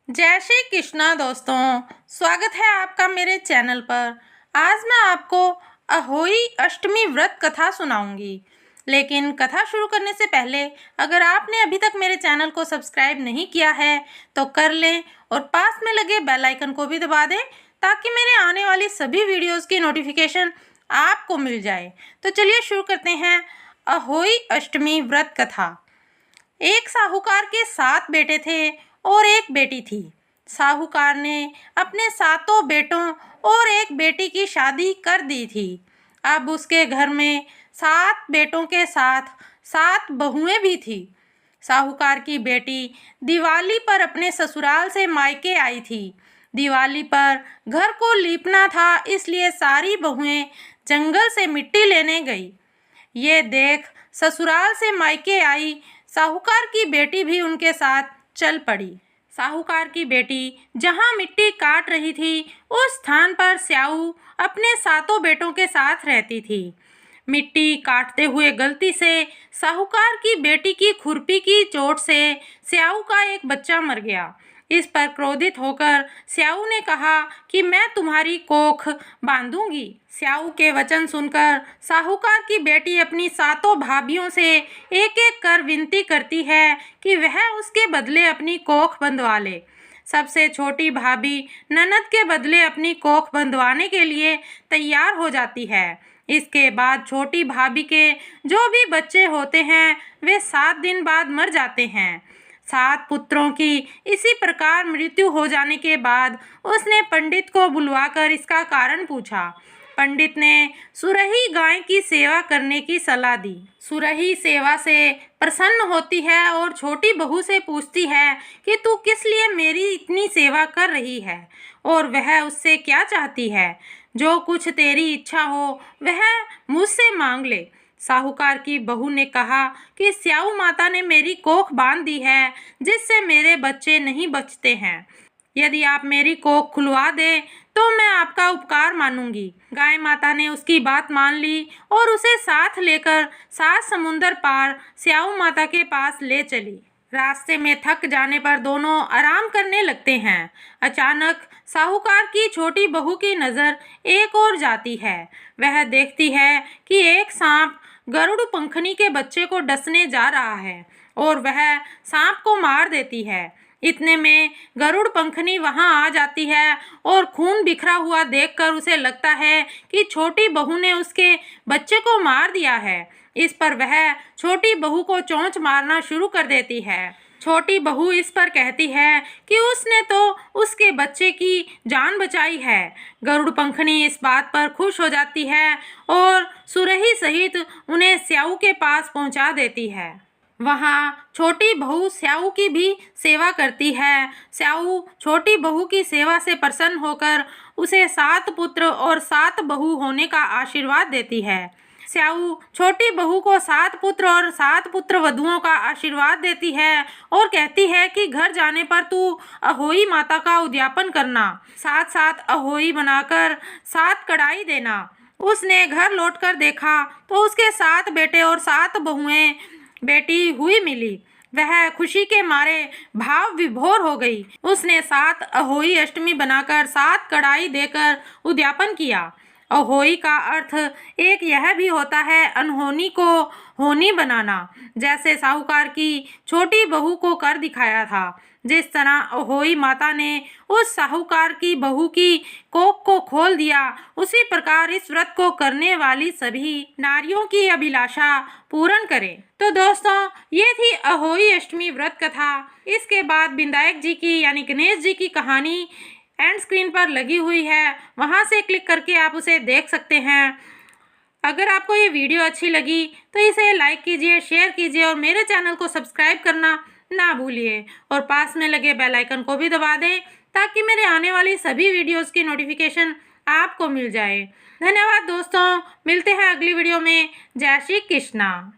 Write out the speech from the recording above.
जय श्री कृष्णा दोस्तों, स्वागत है आपका मेरे चैनल पर। आज मैं आपको अहोई अष्टमी व्रत कथा सुनाऊंगी। लेकिन कथा शुरू करने से पहले अगर आपने अभी तक मेरे चैनल को सब्सक्राइब नहीं किया है तो कर लें और पास में लगे बेल आइकन को भी दबा दें ताकि मेरे आने वाली सभी वीडियोस की नोटिफिकेशन आपको मिल जाए। तो चलिए शुरू करते हैं अहोई अष्टमी व्रत कथा। एक साहूकार के 7 बेटे थे और एक बेटी थी। साहूकार ने अपने 7 बेटों और एक बेटी की शादी कर दी थी। अब उसके घर में 7 बेटों के साथ 7 बहुएं भी थी। साहूकार की बेटी दिवाली पर अपने ससुराल से मायके आई थी। दिवाली पर घर को लीपना था, इसलिए सारी बहुएं जंगल से मिट्टी लेने गई। ये देख ससुराल से मायके आई साहूकार की बेटी भी उनके साथ चल पड़ी। साहूकार की बेटी जहाँ मिट्टी काट रही थी उस स्थान पर स्याऊ अपने 7 बेटों के साथ रहती थी। मिट्टी काटते हुए गलती से साहूकार की बेटी की खुरपी की चोट से स्याऊ का एक बच्चा मर गया। इस पर क्रोधित होकर स्याऊ ने कहा कि मैं तुम्हारी कोख बांधूंगी। स्याऊ के वचन सुनकर साहूकार की बेटी अपनी 7 भाभियों से एक एक कर विनती करती है कि वह उसके बदले अपनी कोख बंधवा ले। सबसे छोटी भाभी ननद के बदले अपनी कोख बंधवाने के लिए तैयार हो जाती है। इसके बाद छोटी भाभी के जो भी बच्चे होते हैं वे 7 दिन बाद मर जाते हैं। 7 पुत्रों की इसी प्रकार मृत्यु हो जाने के बाद उसने पंडित को बुलवाकर इसका कारण पूछा। पंडित ने सुरही गाय की सेवा करने की सलाह दी। सुरही सेवा से प्रसन्न होती है और छोटी बहू से पूछती है कि तू किस लिए मेरी इतनी सेवा कर रही है और वह उससे क्या चाहती है। जो कुछ तेरी इच्छा हो वह मुझसे मांग ले। साहूकार की बहू ने कहा कि स्याऊ माता ने मेरी कोख बांध दी है जिससे मेरे बच्चे नहीं बचते हैं। यदि आप मेरी कोख खुलवा दें तो मैं आपका उपकार मानूंगी। गाय माता ने उसकी बात मान ली और उसे साथ लेकर 7 समुंदर पार स्याऊ माता के पास ले चली। रास्ते में थक जाने पर दोनों आराम करने लगते हैं। अचानक साहूकार की छोटी बहू की नज़र एक ओर जाती है। वह देखती है कि एक सांप गरुड़ पंखनी के बच्चे को डसने जा रहा है और वह सांप को मार देती है। इतने में गरुड़ पंखनी वहां आ जाती है और खून बिखरा हुआ देखकर उसे लगता है कि छोटी बहू ने उसके बच्चे को मार दिया है। इस पर वह छोटी बहू को चोंच मारना शुरू कर देती है। छोटी बहू इस पर कहती है कि उसने तो उसके बच्चे की जान बचाई है। गरुड़ पंखनी इस बात पर खुश हो जाती है और सुरही सहित उन्हें स्याऊ के पास पहुंचा देती है। वहाँ छोटी बहू स्याऊ की भी सेवा करती है। स्याऊ छोटी बहू की सेवा से प्रसन्न होकर उसे 7 पुत्र और 7 बहू होने का आशीर्वाद देती है। स्याऊ छोटी बहू को 7 पुत्र और 7 पुत्र वधुओं का आशीर्वाद देती है और कहती है कि घर जाने पर तू अहोई माता का उद्यापन करना, साथ साथ अहोई बनाकर 7 कढ़ाई देना। उसने घर लौटकर देखा तो उसके 7 बेटे और 7 बहुएं बेटी हुई मिली। वह खुशी के मारे भाव विभोर हो गई। उसने 7 अहोई अष्टमी बनाकर 7 कढ़ाई देकर उद्यापन किया। अहोई का अर्थ एक यह भी होता है अनहोनी को होनी बनाना। जैसे साहूकार की छोटी बहू को कर दिखाया था, जिस तरह अहोई माता ने उस साहूकार की बहू की कोख को खोल दिया, उसी प्रकार इस व्रत को करने वाली सभी नारियों की अभिलाषा पूर्ण करें। तो दोस्तों, ये थी अहोई अष्टमी व्रत कथा। इसके बाद विनायक जी की यानी गणेश जी की कहानी एंड स्क्रीन पर लगी हुई है, वहां से क्लिक करके आप उसे देख सकते हैं। अगर आपको ये वीडियो अच्छी लगी तो इसे लाइक कीजिए, शेयर कीजिए और मेरे चैनल को सब्सक्राइब करना ना भूलिए और पास में लगे बेल आइकन को भी दबा दें ताकि मेरे आने वाली सभी वीडियोस की नोटिफिकेशन आपको मिल जाए। धन्यवाद दोस्तों, मिलते हैं अगली वीडियो में। जय श्री कृष्णा।